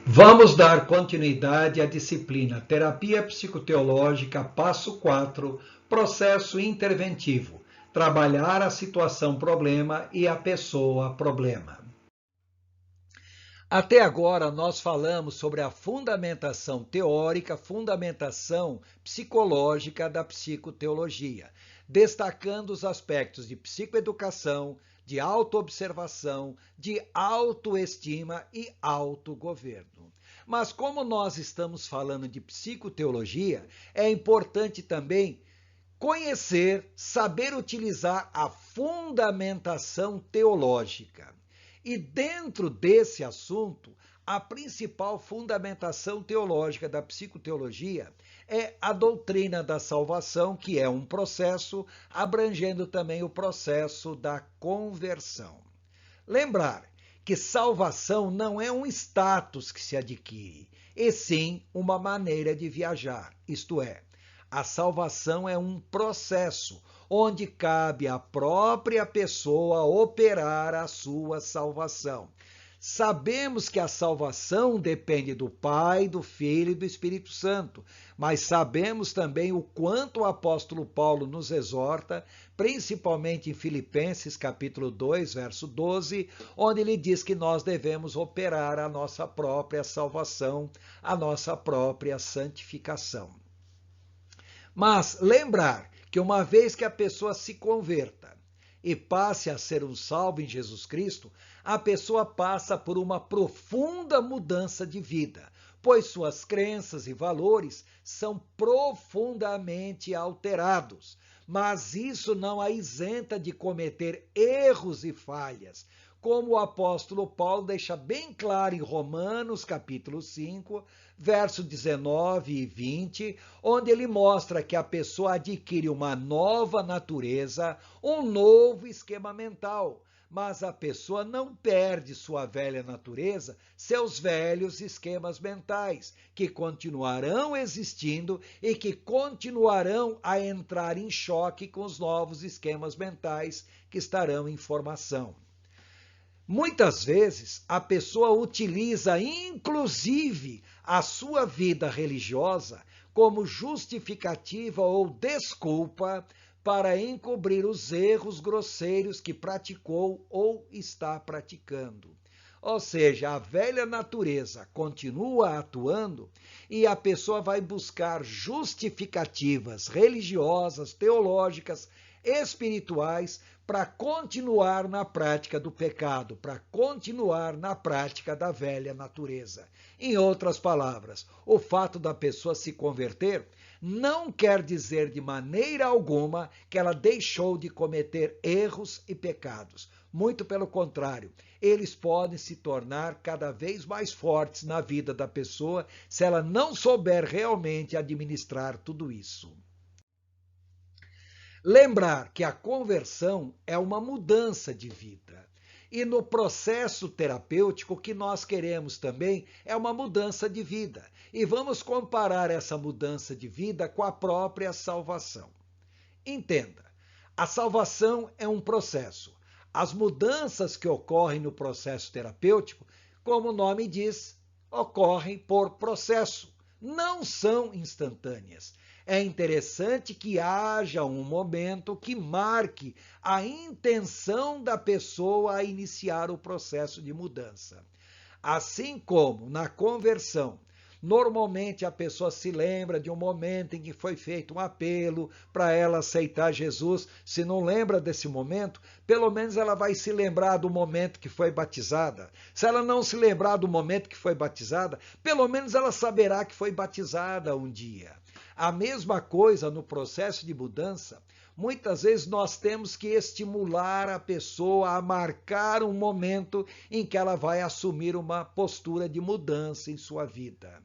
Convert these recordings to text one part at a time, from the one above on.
Vamos dar continuidade à disciplina Terapia Psicoteológica, passo 4, processo interventivo. Trabalhar a situação problema e a pessoa problema. Até agora nós falamos sobre a fundamentação teórica, fundamentação psicológica da psicoteologia, destacando os aspectos de psicoeducação, de autoobservação, de autoestima e autogoverno. Mas como nós estamos falando de psicoteologia, é importante também conhecer, saber utilizar a fundamentação teológica. E dentro desse assunto, a principal fundamentação teológica da psicoteologia é a doutrina da salvação, que é um processo abrangendo também o processo da conversão. Lembrar que salvação não é um status que se adquire, e sim uma maneira de viajar, isto é, a salvação é um processo onde cabe à própria pessoa operar a sua salvação. Sabemos que a salvação depende do Pai, do Filho e do Espírito Santo, mas sabemos também o quanto o apóstolo Paulo nos exorta, principalmente em Filipenses capítulo 2, verso 12, onde ele diz que nós devemos operar a nossa própria salvação, a nossa própria santificação. Mas lembrar que uma vez que a pessoa se converta e passe a ser um salvo em Jesus Cristo, a pessoa passa por uma profunda mudança de vida, pois suas crenças e valores são profundamente alterados. Mas isso não a isenta de cometer erros e falhas, como o apóstolo Paulo deixa bem claro em Romanos capítulo 5, verso 19 e 20, onde ele mostra que a pessoa adquire uma nova natureza, um novo esquema mental. Mas a pessoa não perde sua velha natureza, seus velhos esquemas mentais, que continuarão existindo e que continuarão a entrar em choque com os novos esquemas mentais que estarão em formação. Muitas vezes a pessoa utiliza inclusive a sua vida religiosa como justificativa ou desculpa para encobrir os erros grosseiros que praticou ou está praticando. Ou seja, a velha natureza continua atuando e a pessoa vai buscar justificativas religiosas, teológicas, espirituais para continuar na prática do pecado, para continuar na prática da velha natureza. Em outras palavras, o fato da pessoa se converter não quer dizer de maneira alguma que ela deixou de cometer erros e pecados. Muito pelo contrário, eles podem se tornar cada vez mais fortes na vida da pessoa se ela não souber realmente administrar tudo isso. Lembrar que a conversão é uma mudança de vida. E no processo terapêutico, o que nós queremos também é uma mudança de vida. E vamos comparar essa mudança de vida com a própria salvação. Entenda, a salvação é um processo. As mudanças que ocorrem no processo terapêutico, como o nome diz, ocorrem por processo, não são instantâneas. É interessante que haja um momento que marque a intenção da pessoa a iniciar o processo de mudança. Assim como na conversão, normalmente a pessoa se lembra de um momento em que foi feito um apelo para ela aceitar Jesus. Se não lembra desse momento, pelo menos ela vai se lembrar do momento que foi batizada. Se ela não se lembrar do momento que foi batizada, pelo menos ela saberá que foi batizada um dia. A mesma coisa no processo de mudança. Muitas vezes nós temos que estimular a pessoa a marcar um momento em que ela vai assumir uma postura de mudança em sua vida.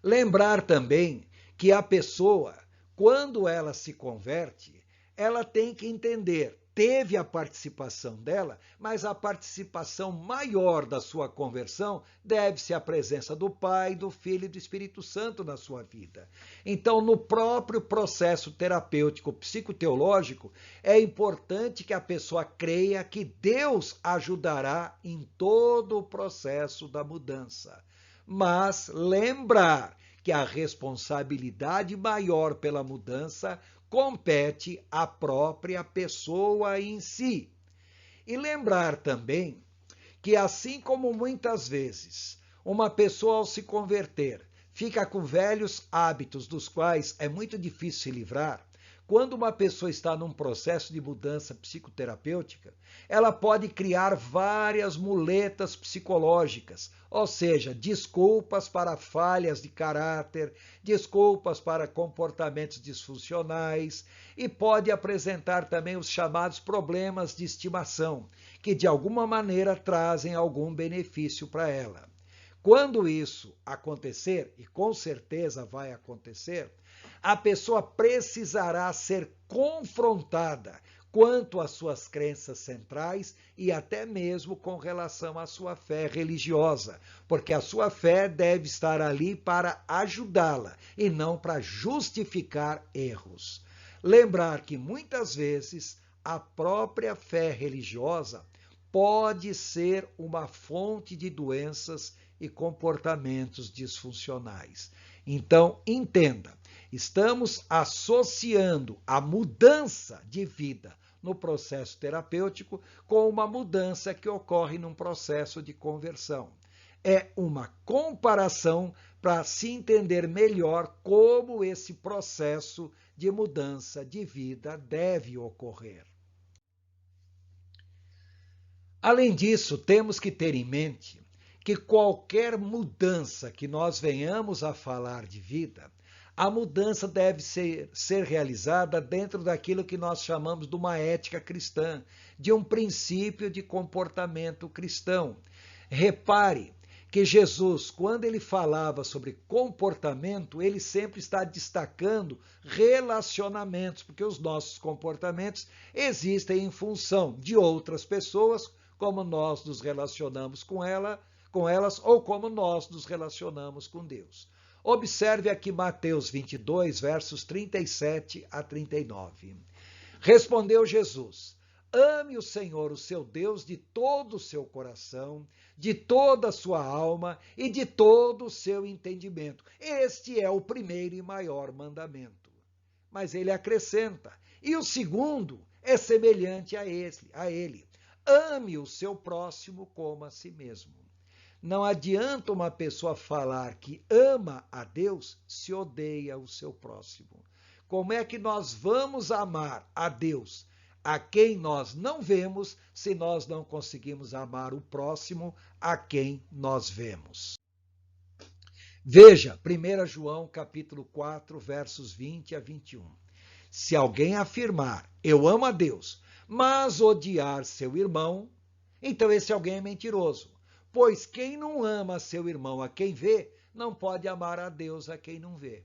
Lembrar também que a pessoa, quando ela se converte, ela tem que entender teve a participação dela, mas a participação maior da sua conversão deve-se à presença do Pai, do Filho e do Espírito Santo na sua vida. Então, no próprio processo terapêutico psicoteológico, é importante que a pessoa creia que Deus ajudará em todo o processo da mudança. Mas lembrar que a responsabilidade maior pela mudança compete à própria pessoa em si. E lembrar também que, assim como muitas vezes uma pessoa, ao se converter, fica com velhos hábitos dos quais é muito difícil se livrar, quando uma pessoa está num processo de mudança psicoterapêutica, ela pode criar várias muletas psicológicas, ou seja, desculpas para falhas de caráter, desculpas para comportamentos disfuncionais, e pode apresentar também os chamados problemas de estimação, que de alguma maneira trazem algum benefício para ela. Quando isso acontecer, e com certeza vai acontecer, a pessoa precisará ser confrontada quanto às suas crenças centrais e até mesmo com relação à sua fé religiosa, porque a sua fé deve estar ali para ajudá-la e não para justificar erros. Lembrar que muitas vezes a própria fé religiosa pode ser uma fonte de doenças e comportamentos disfuncionais. Então, entenda, estamos associando a mudança de vida no processo terapêutico com uma mudança que ocorre num processo de conversão. É uma comparação para se entender melhor como esse processo de mudança de vida deve ocorrer. Além disso, temos que ter em mente que qualquer mudança que nós venhamos a falar de vida, a mudança deve ser realizada dentro daquilo que nós chamamos de uma ética cristã, de um princípio de comportamento cristão. Repare que Jesus, quando ele falava sobre comportamento, ele sempre está destacando relacionamentos, porque os nossos comportamentos existem em função de outras pessoas, como nós nos relacionamos com elas ou como nós nos relacionamos com Deus. Observe aqui Mateus 22, versos 37 a 39. Respondeu Jesus: ame o Senhor, o seu Deus, de todo o seu coração, de toda a sua alma e de todo o seu entendimento. Este é o primeiro e maior mandamento. Mas ele acrescenta: e o segundo é semelhante a ele. Ame o seu próximo como a si mesmo. Não adianta uma pessoa falar que ama a Deus se odeia o seu próximo. Como é que nós vamos amar a Deus, a quem nós não vemos, se nós não conseguimos amar o próximo, a quem nós vemos? Veja, 1 João capítulo 4, versos 20 a 21. Se alguém afirmar, eu amo a Deus, mas odiar seu irmão, então esse alguém é mentiroso. Pois quem não ama seu irmão a quem vê, não pode amar a Deus a quem não vê.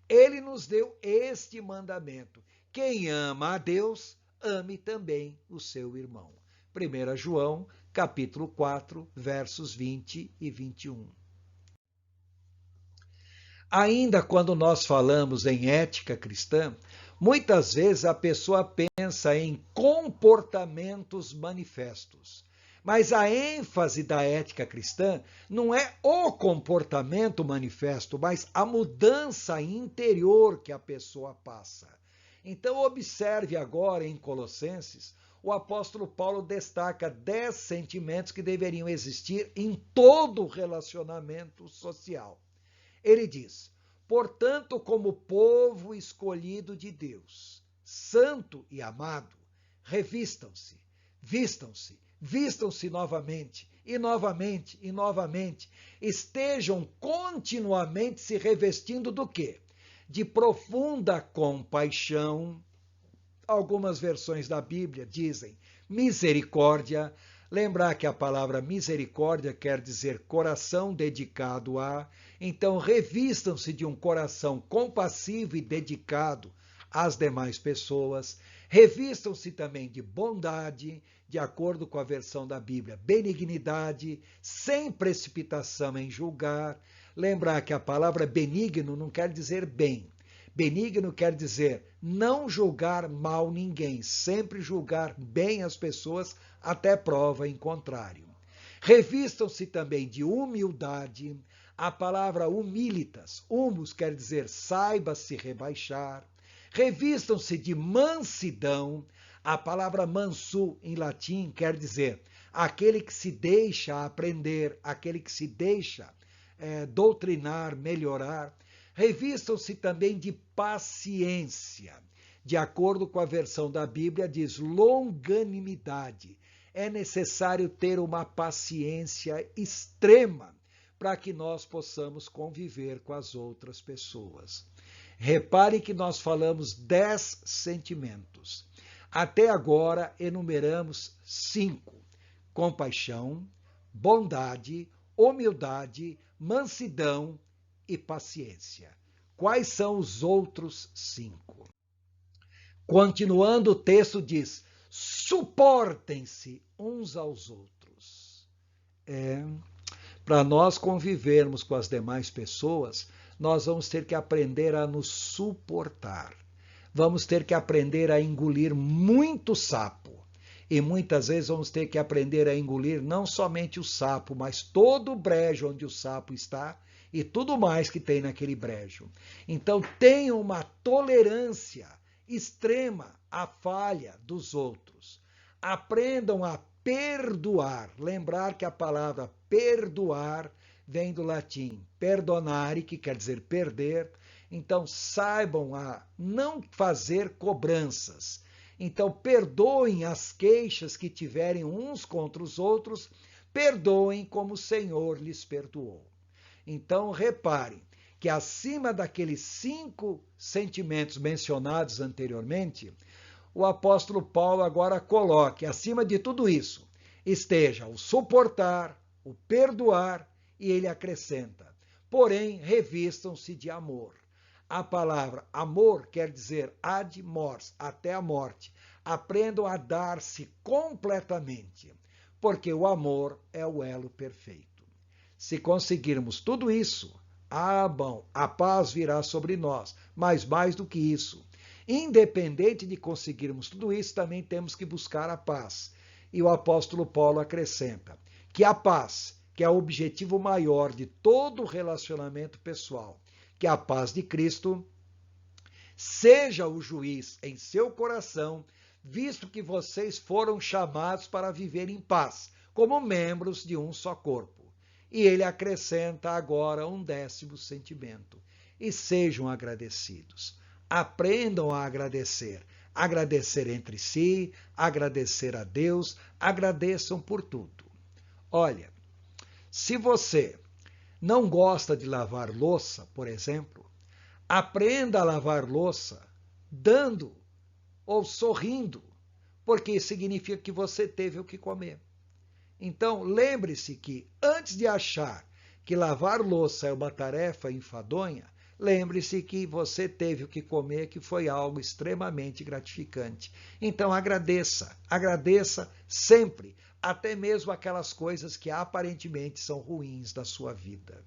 Ele nos deu este mandamento: quem ama a Deus, ame também o seu irmão. 1 João, capítulo 4, versos 20 e 21. Ainda quando nós falamos em ética cristã, muitas vezes a pessoa pensa em comportamentos manifestos. Mas a ênfase da ética cristã não é o comportamento manifesto, mas a mudança interior que a pessoa passa. Então, observe agora em Colossenses, o apóstolo Paulo destaca 10 sentimentos que deveriam existir em todo relacionamento social. Ele diz: portanto, como povo escolhido de Deus, santo e amado, revistam-se, vistam-se novamente, e novamente, e novamente. Estejam continuamente se revestindo do quê? De profunda compaixão. Algumas versões da Bíblia dizem misericórdia. Lembrar que a palavra misericórdia quer dizer coração dedicado a. Então, revistam-se de um coração compassivo e dedicado às demais pessoas. Revistam-se também de bondade, de acordo com a versão da Bíblia, benignidade, sem precipitação em julgar. Lembrar que a palavra benigno não quer dizer bem. Benigno quer dizer não julgar mal ninguém, sempre julgar bem as pessoas até prova em contrário. Revistam-se também de humildade. A palavra humilitas, humus quer dizer saiba se rebaixar. Revistam-se de mansidão. A palavra mansu em latim quer dizer aquele que se deixa aprender, aquele que se deixa doutrinar, melhorar. Revistam-se também de paciência. De acordo com a versão da Bíblia, diz longanimidade. É necessário ter uma paciência extrema para que nós possamos conviver com as outras pessoas. Repare que nós falamos 10 sentimentos. Até agora, enumeramos 5. Compaixão, bondade, humildade, mansidão e paciência. Quais são os outros 5? Continuando, o texto diz: suportem-se uns aos outros. Para nós convivermos com as demais pessoas, nós vamos ter que aprender a nos suportar. Vamos ter que aprender a engolir muito sapo. E muitas vezes vamos ter que aprender a engolir não somente o sapo, mas todo o brejo onde o sapo está e tudo mais que tem naquele brejo. Então tenham uma tolerância extrema à falha dos outros. Aprendam a perdoar. Lembrar que a palavra perdoar vem do latim perdonare, que quer dizer perder. Então saibam a não fazer cobranças. Então perdoem as queixas que tiverem uns contra os outros, perdoem como o Senhor lhes perdoou. Então reparem que acima daqueles 5 sentimentos mencionados anteriormente, o apóstolo Paulo agora coloca, acima de tudo isso, esteja o suportar, o perdoar, e ele acrescenta, porém, revistam-se de amor. A palavra amor quer dizer ad mors, até a morte. Aprendam a dar-se completamente, porque o amor é o elo perfeito. Se conseguirmos tudo isso, bom, a paz virá sobre nós, mas mais do que isso, independente de conseguirmos tudo isso, também temos que buscar a paz. E o apóstolo Paulo acrescenta que a paz, que é o objetivo maior de todo relacionamento pessoal, que a paz de Cristo seja o juiz em seu coração, visto que vocês foram chamados para viver em paz, como membros de um só corpo. E ele acrescenta agora um 10º sentimento. E sejam agradecidos. Aprendam a agradecer. Agradecer entre si, agradecer a Deus, agradeçam por tudo. Olha, se você não gosta de lavar louça, por exemplo, aprenda a lavar louça dando ou sorrindo, porque isso significa que você teve o que comer. Então, lembre-se que antes de achar que lavar louça é uma tarefa enfadonha, lembre-se que você teve o que comer, que foi algo extremamente gratificante. Então, agradeça sempre, até mesmo aquelas coisas que aparentemente são ruins da sua vida.